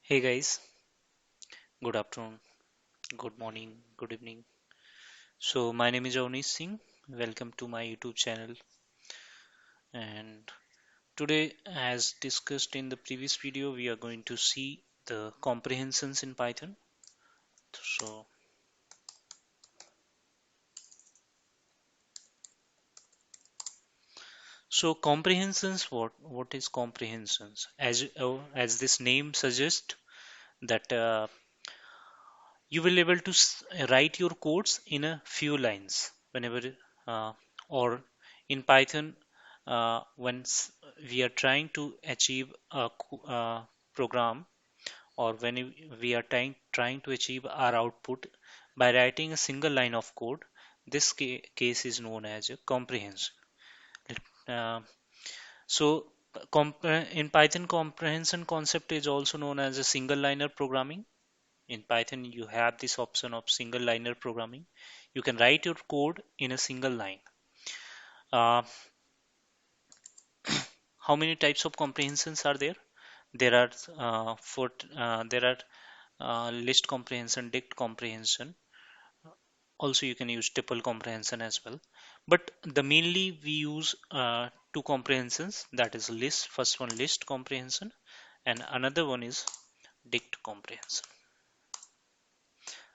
Hey guys, good afternoon, good morning, good evening. So my name is Avanish Singh. Welcome to my YouTube channel. And today, as discussed in the previous video, we are going to see the comprehensions in Python. So, so comprehensions. What is comprehensions? As this name suggests, that you will able to write your codes in a few lines whenever uh, or in Python when we are trying to achieve a program, or when we are trying to achieve our output by writing a single line of code. This case is known as a comprehension. uh, so in Python, comprehension concept is also known as a single liner programming. In Python, you have this option of single liner programming. You can write your code in a single line. Uh, how many types of comprehensions are there? There are list comprehension, dict comprehension. Also, you can use tuple comprehension as well. But the mainly we use two comprehensions. That is list. First one list comprehension, and another one is dict comprehension.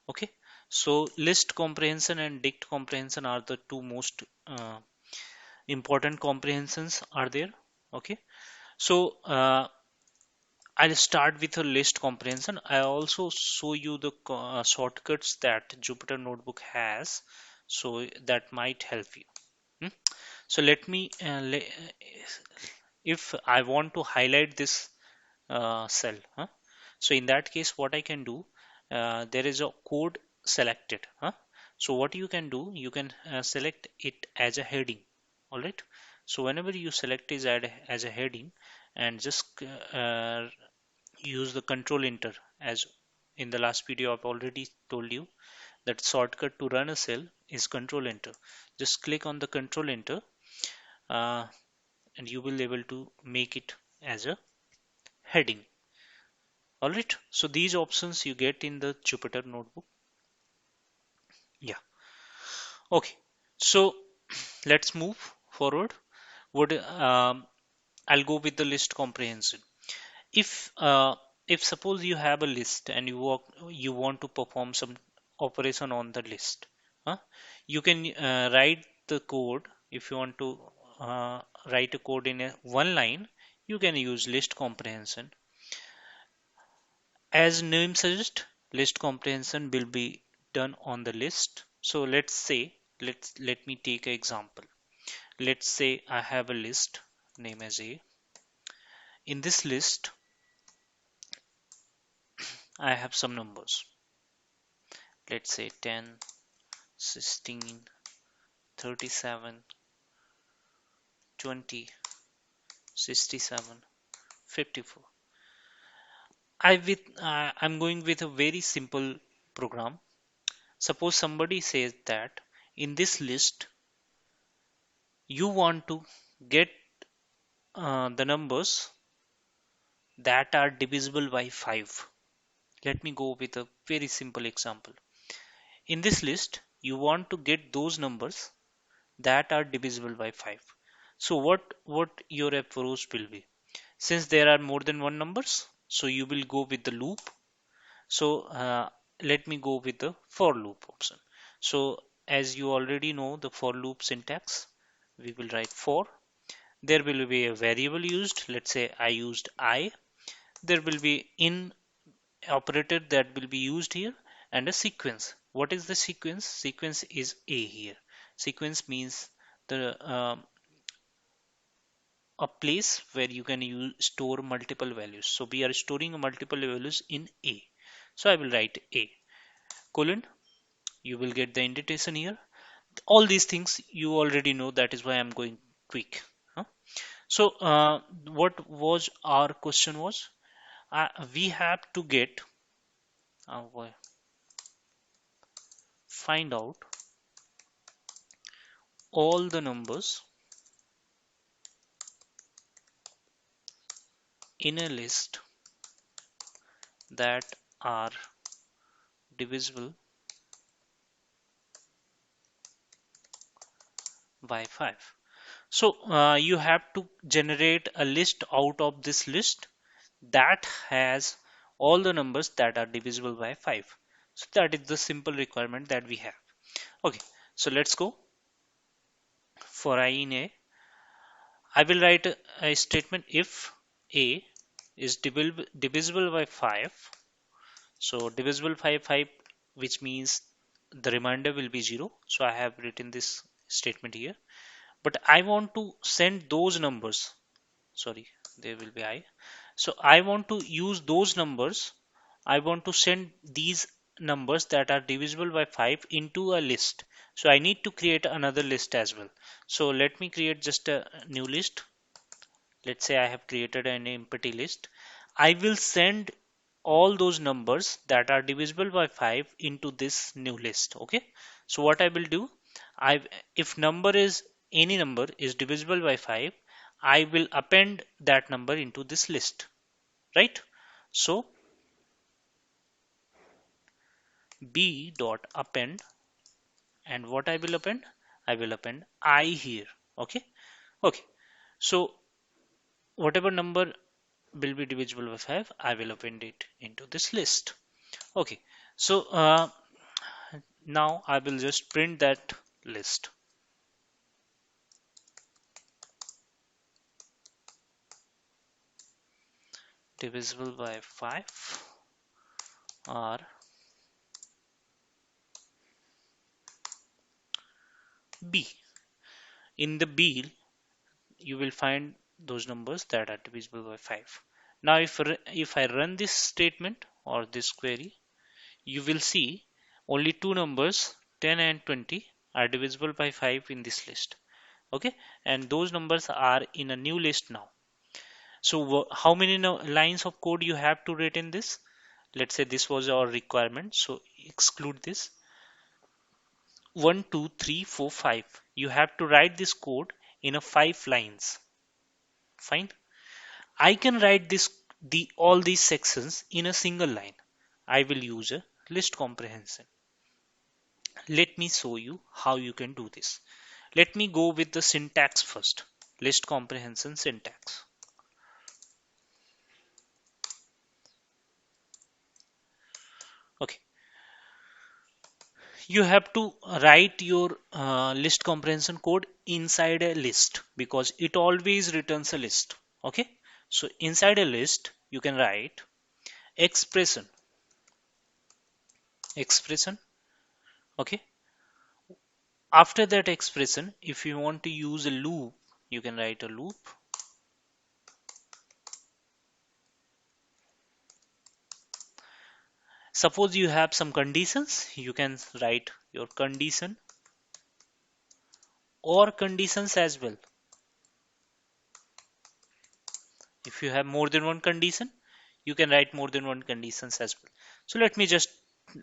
Okay, so list comprehension and dict comprehension are the two most important comprehensions are there. Okay, so I'll start with a list comprehension. I also show you the shortcuts that Jupyter Notebook has, so that might help you. Hmm? So let me if I want to highlight this cell, huh? So in that case, what I can do, there is a code selected, huh? So what you can do, you can select it as a heading. All right, so whenever you select it as a heading, and just use the control enter. As in the last video, I've already told you that shortcut to run a cell is control enter. Just click on the control enter, uh, and you will be able to make it as a heading. All right, so these options you get in the Jupyter Notebook. Yeah, okay, so let's move forward. Would I'll go with the list comprehension. If uh, if suppose you have a list and you want to perform some operation on the list, huh? You can write the code. If you want to write a code in a one line, you can use list comprehension. As name suggests, list comprehension will be done on the list. So let me take an example. Let's say I have a list name as A. In this list, I have some numbers. Let's say 10, 16, 37, 20, 67, 54. I'm going with a very simple program. Suppose somebody says that in this list you want to get the numbers that are divisible by 5. Let me go with a very simple example. In this list, you want to get those numbers that are divisible by 5. So what your approach will be? Since there are more than one numbers, so you will go with the loop. So let me go with the for loop option. So as you already know the for loop syntax, we will write for. There will be a variable used. Let's say I used I. There will be in operator that will be used here, and a sequence. What is the sequence? Sequence is A here. Sequence means the a place where you can store multiple values. So we are storing multiple values in A. So I will write A colon. You will get the indentation here. All these things you already know. That is why I'm going quick. Huh? So what was our question was? We have to get uh, find out all the numbers in a list that are divisible by 5. So you have to generate a list out of this list that has all the numbers that are divisible by 5. So that is the simple requirement that we have. Okay, so let's go. For I in A, I will write a statement if A is divisible by 5. So divisible by 5, which means the remainder will be 0. So I have written this statement here. But I want to send those numbers. Sorry, there will be I. So I want to use those numbers. I want to send these numbers that are divisible by 5 into a list. So I need to create another list as well. So let me create just a new list. Let's say I have created an empty list. I will send all those numbers that are divisible by 5 into this new list. Okay, so what I will do, I if number is any number is divisible by 5, I will append that number into this list, right? So b dot append, and what I will append, I will append I here. Okay, okay, so whatever number will be divisible by 5, I will append it into this list. Okay, so now I will just print that list. Divisible by 5 are B. In the B, you will find those numbers that are divisible by 5. Now if I run this statement or this query, you will see only two numbers 10 and 20 are divisible by 5 in this list. Okay, and those numbers are in a new list now. So how many lines of code you have to write in this? Let's say this was our requirement, so exclude this. 1 2 3 4 5. You have to write this code in a 5 lines. Fine. I can write this the all these sections in a single line. I will use a list comprehension. Let me show you how you can do this. Let me go with the syntax first. List comprehension syntax. Okay, you have to write your list comprehension code inside a list because it always returns a list. Okay, so inside a list you can write expression. Okay, after that expression, if you want to use a loop, you can write a loop. Suppose you have some conditions, you can write your condition or conditions as well. If you have more than one condition, you can write more than one conditions as well. So let me just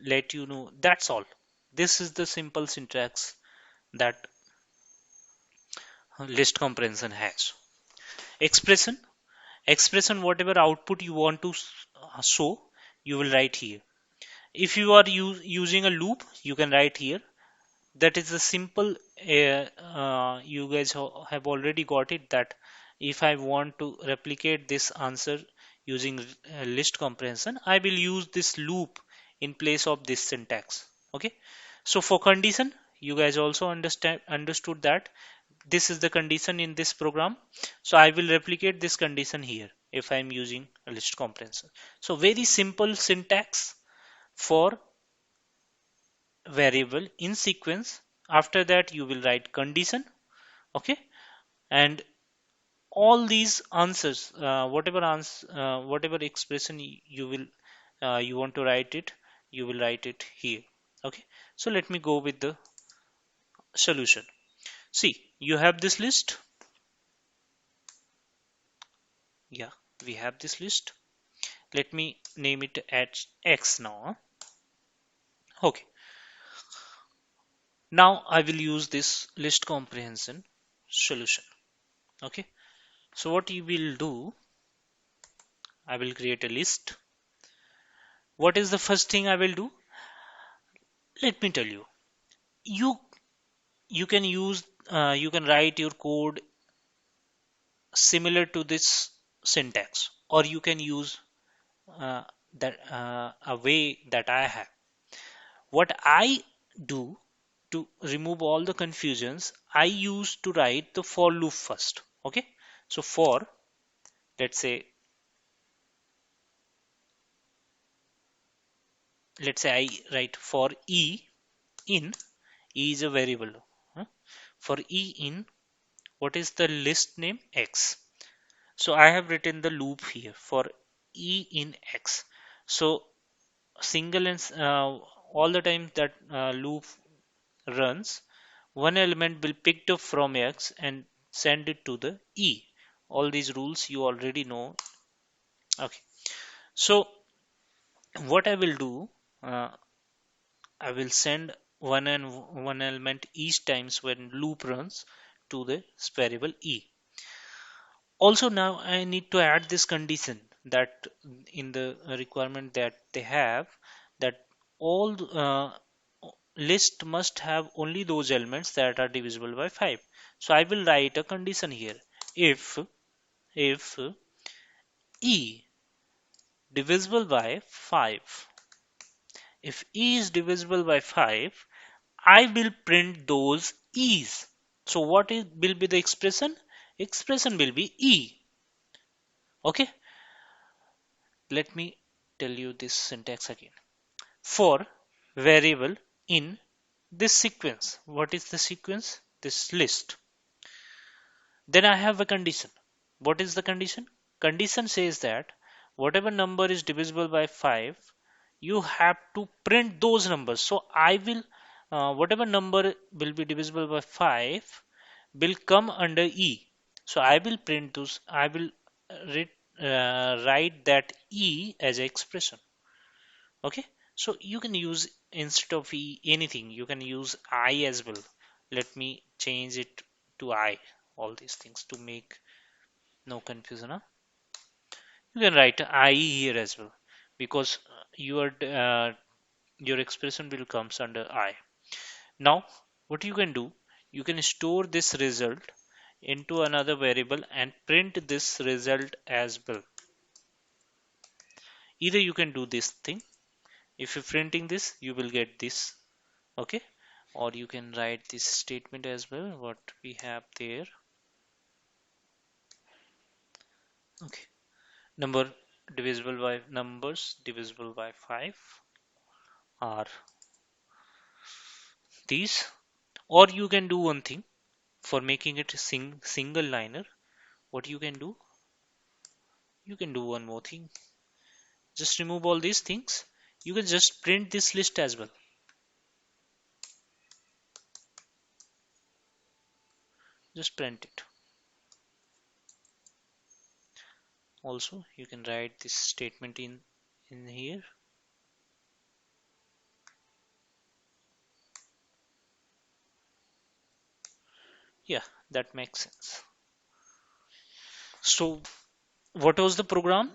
let you know, that's all. This is the simple syntax that list comprehension has. Expression, whatever output you want to show, you will write here. If you are using a loop, you can write here. That is a simple, you guys have already got it, that if I want to replicate this answer using list comprehension, I will use this loop in place of this syntax. Okay, so for condition, you guys also understood that this is the condition in this program, so I will replicate this condition here if I am using a list comprehension. So very simple syntax for variable in sequence. After that you will write condition. Okay, and all these answers, whatever expression you will you want to write it, you will write it here. Okay, so let me go with the solution. See, you have this list. Yeah, we have this list. Let me name it at X now. Okay, now I will use this list comprehension solution. Okay, so what you will do, I will create a list. What is the first thing I will do? Let me tell you. You you can use you can write your code similar to this syntax, or you can use uh, that a way that I have. What I do to remove all the confusions, I used to write the for loop first. Okay, so for, let's say, I write for e in, e is a variable. huh? For e in, what is the list name? X. So I have written the loop here for e in X. So single and all the time that loop runs, one element will picked up from X and send it to the E. All these rules you already know. Okay. So what I will do, uh, I will send one element each times when loop runs to the variable E. Also now I need to add this condition that in the requirement that they have, that all list must have only those elements that are divisible by 5. So I will write a condition here. If e divisible by 5, if e is divisible by 5, I will print those e's. So will be the expression? Expression will be e. Okay, let me tell you this syntax again. For variable in this sequence, what is the sequence? This list. Then I have a condition. What is the condition? Condition says that whatever number is divisible by 5, you have to print those numbers. So I will, whatever number will be divisible by 5 will come under E. So I will print those, I will write that E as an expression. Okay. So you can use, instead of E anything, you can use I as well. Let me change it to I. All these things to make no confusion. Huh? You can write I here as well, because your expression will comes under I. Now, what you can do, you can store this result into another variable and print this result as well. Either you can do this thing. If you're printing this, you will get this. Okay. Or you can write this statement as well, what we have there. Okay. Numbers divisible by 5 are these. Or you can do one thing for making it a single liner. What you can do, you can do one more thing. Just remove all these things. You can just print this list as well. Just print it. Also, you can write this statement in here. Yeah, that makes sense. So, what was the program?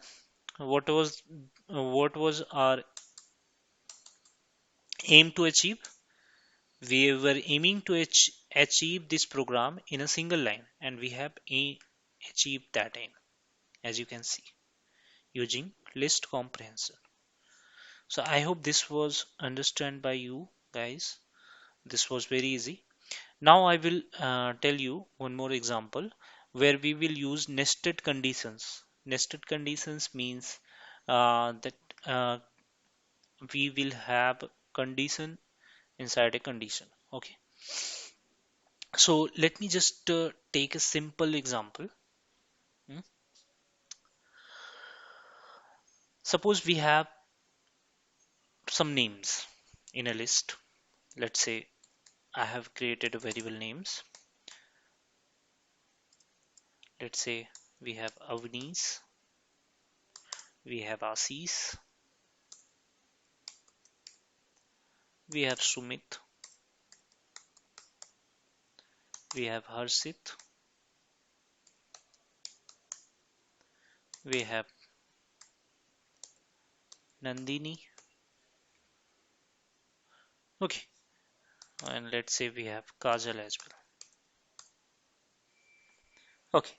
What was our aim to achieve? We were aiming to achieve this program in a single line, and we have achieved that aim, as you can see, using list comprehension. So I hope this was understood by you guys. This was very easy. Now I will tell you one more example where we will use nested conditions. Nested conditions means that we will have condition inside a condition. Okay. So let me just take a simple example. Hmm. Suppose we have some names in a list. Let's say I have created a variable names. Let's say we have Avanish, we have Asis, we have Sumit, we have Harshit, we have Nandini, Okay, and let's say we have Kajal as well. Okay,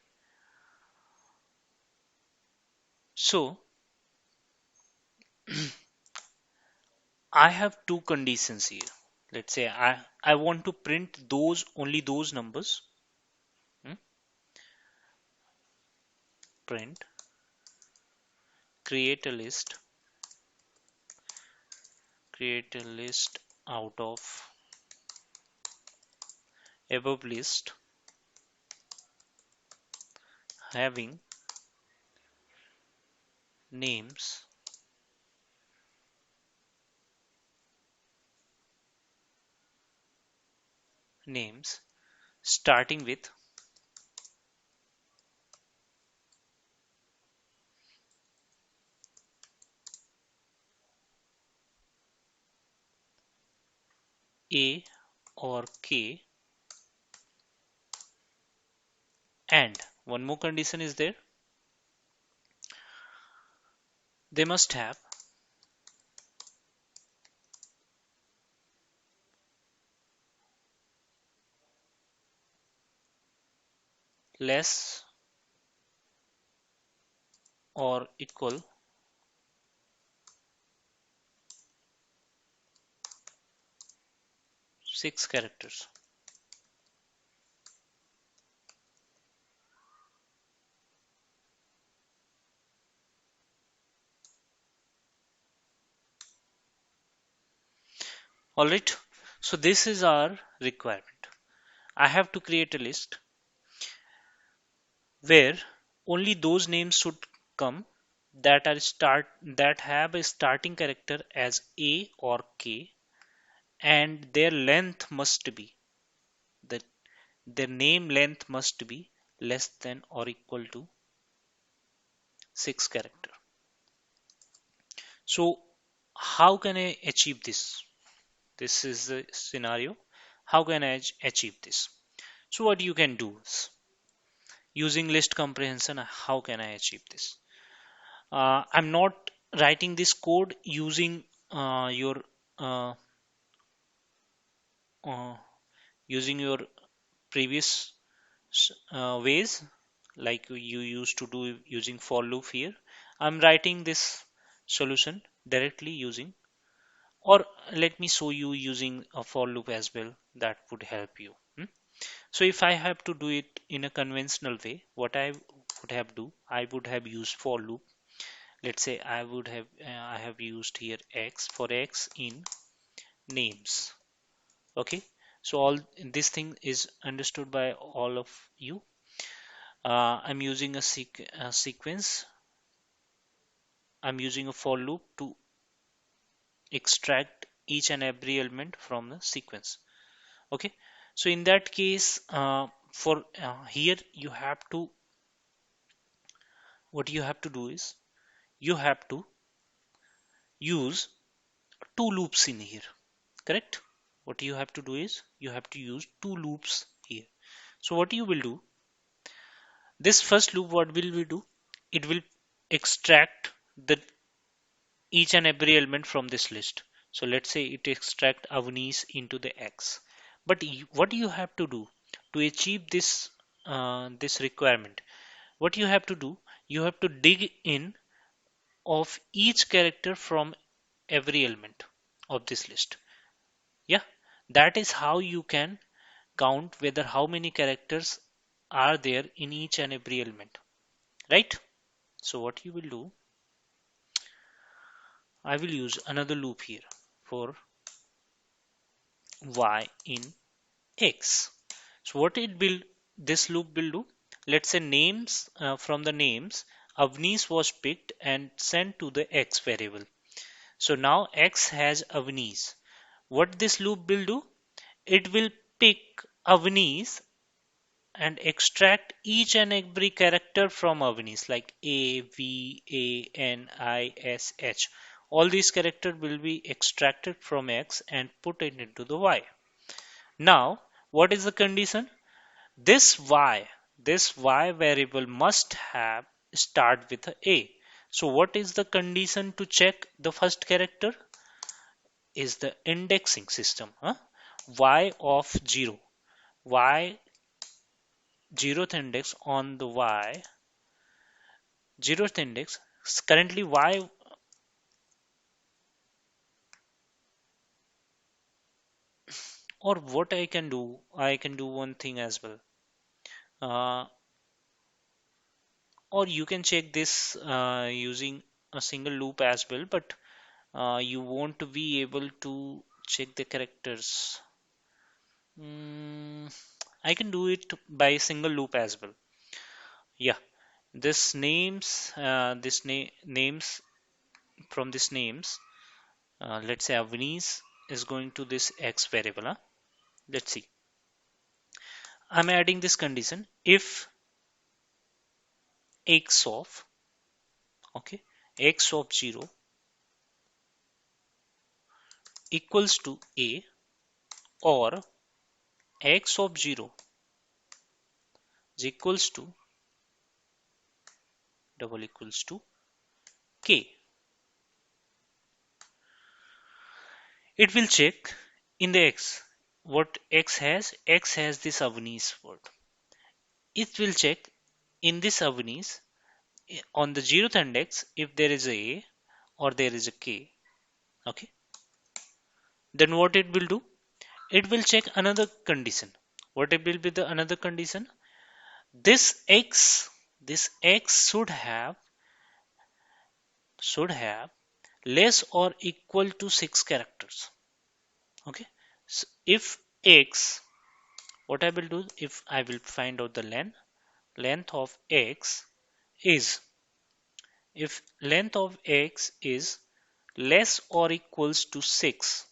so I have two conditions here. Let's say I want to print those only those numbers. hmm, Print, create a list, create a list out of above list having names, names starting with A or K, and one more condition is there, they must have less or equal 6 characters. Alright, so this is our requirement. I have to create a list where only those names should come that have a starting character as A or K, and their length must be the their name length must be less than or equal to 6 character. So how can I achieve this? This is the scenario. How can I achieve this? So what you can do is using list comprehension, how can I achieve this? I'm not writing this code using your uh, uh, using your previous ways like you used to do using for loop here. I'm writing this solution directly using, or let me show you using a for loop as well, that would help you. So if I have to do it in a conventional way, what I would have do, I would have used for loop. Let's say I have used here x for x in names. Okay, so all this thing is understood by all of you. I'm using a sequence. I'm using a for loop to extract each and every element from the sequence. Okay, so in that case, for here you have to, what you have to do is you have to use two loops in here. Correct? What you have to do is you have to use two loops here. So what you will do, this first loop, what will we do? It will extract the each and every element from this list. So let's say it extract Avanish into the X. But what you have to do to achieve this requirement? What you have to do? You have to dig in of each character from every element of this list. Yeah, that is how you can count whether how many characters are there in each and every element, right? So what you will do, I will use another loop here for y in x. So what it will, this loop will do, let's say names, from the names Avnish was picked and sent to the x variable. So now x has Avnish. What this loop will do, it will pick Avnish and extract each and every character from Avnish, like A, V, A, N, I, S, H. All these characters will be extracted from X and put it into the Y. Now, what is the condition? This Y variable must have start with a A. So what is the condition to check the first character? is the indexing system. Y of 0, y zeroth index on the y zeroth index. Currently y, or what I can do one thing as well. uh, or you can check this using a single loop as well, but you won't be able to check the characters. mm, I can do it by single loop as well. Yeah, names from this names, let's say Avanish is going to this x variable. Let's see, I'm adding this condition: if x of, okay, x of 0 equals to a, or x of 0 is equals to double equals to k. It will check in the x. What x has? X has this Avanish word. It will check in this Avanish on the zeroth index if there is a or there is a k. Okay. Then what it will do? It will check another condition. What it will be the another condition? This x, this x should have less or equal to 6 characters. Okay. So if x, what I will do, if I will find out the length of x is, if length of x is less or equals to 6,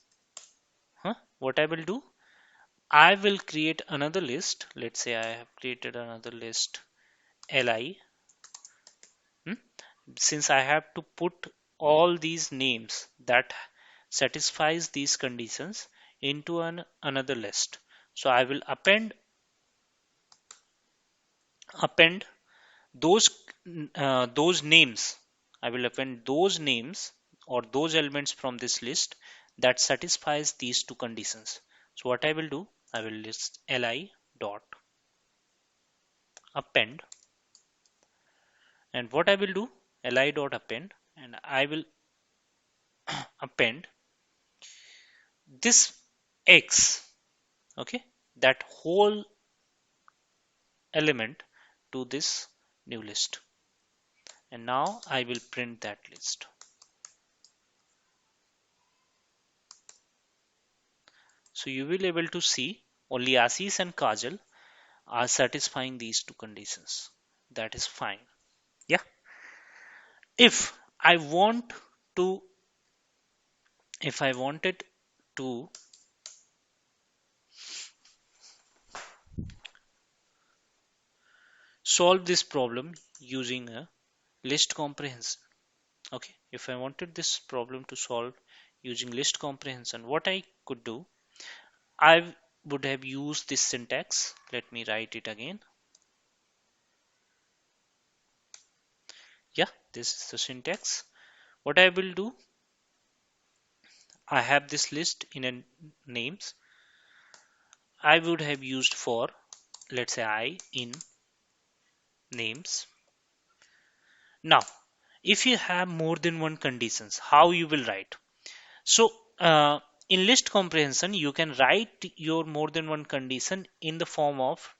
what I will do, I will create another list. Let's say I have created another list li. hmm, since I have to put all these names that satisfies these conditions into another list, so I will append those those names. I will append those names or those elements from this list that satisfies these two conditions. So what I will do, I will list li dot append, and what I will do, li dot append, and I will append this x, okay, that whole element to this new list, and now I will print that list. So you will able to see only Ashish and Kajal are satisfying these two conditions. That is fine. Yeah. If I want to, if I wanted to solve this problem using a list comprehension, okay, if I wanted this problem to solve using list comprehension, what I could do, I would have used this syntax. Let me write it again. Yeah, this is the syntax. What I will do, I have this list in a names. I would have used for, let's say, I in names. Now, if you have more than one conditions, how you will write? So, in list comprehension, you can write your more than one condition in the form of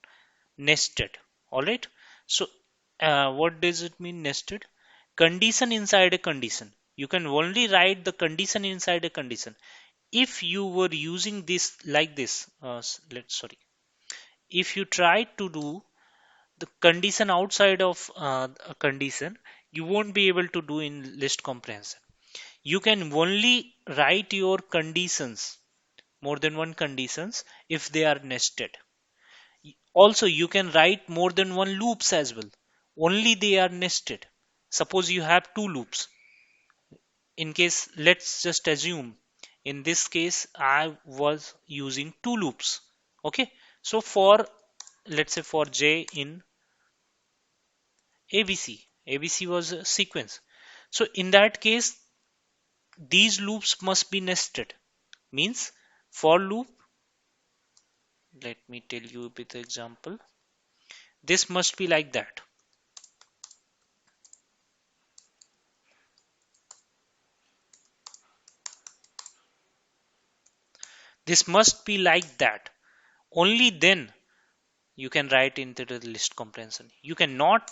nested. All right. So, what does it mean nested? Condition inside a condition. You can only write the condition inside a condition. If you were using this like this, sorry, if you try to do the condition outside of a condition, you won't be able to do in list comprehension. You can only write your conditions, more than one conditions, if they are nested. Also, you can write more than one loops as well, only they are nested. Suppose you have two loops. In case, let's just assume in this case I was using two loops. Okay, so for, let's say, for j in ABC was a sequence. So in that case, these loops must be nested. Means for loop, let me tell you with example. This must be like that. This must be like that. Only then you can write into the list comprehension. You cannot,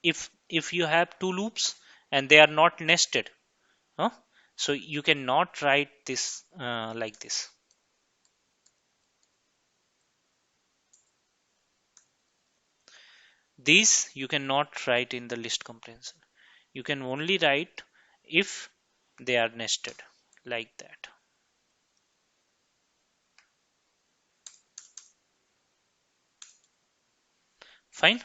if you have two loops and they are not nested, huh? So you cannot write this like this. These you cannot write in the list comprehension. You can only write if they are nested like that. Fine.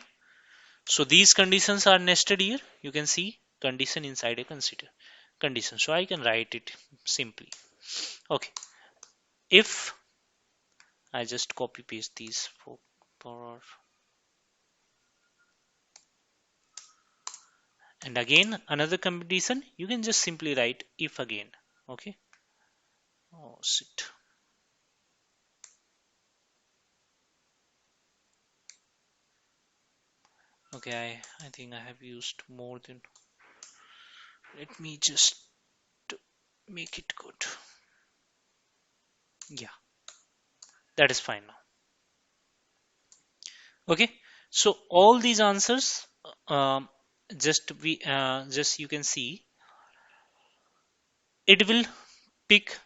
So these conditions are nested here. You can see condition inside a consider condition. So I can write it simply. Okay. If I just copy paste these for and again another condition, you can just simply write if again. Okay. Oh shit. Okay, I think I have used more than. Let me just make it good. Yeah, that is fine now. Okay, so all these answers, um, just you can see, it will pick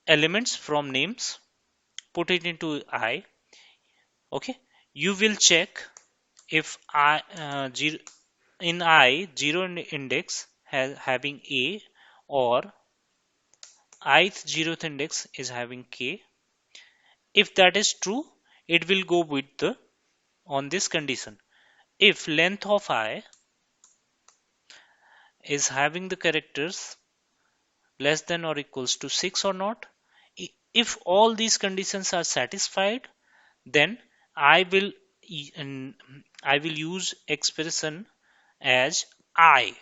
elements from names, put it into I. Okay, you will check if I in I zero index has having A or ith zeroth index is having K. If that is true, it will go with the on this condition. If length of I is having the characters less than or equals to 6 or not, if all these conditions are satisfied, then I will I will use expression as I,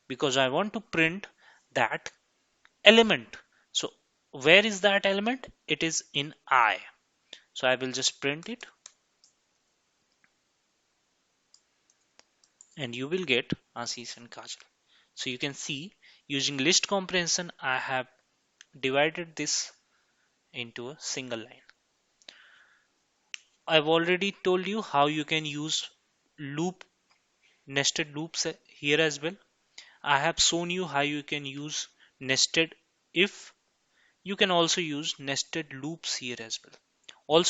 because I want to print that element. So where is that element? It is in I. So I will just print it and you will get Ashish and Kajal. So you can see, using list comprehension, I have divided this into a single line. I've already told you how you can use loop nested loops here as well. I have shown you how you can use nested if. You can also use nested loops here as well. Also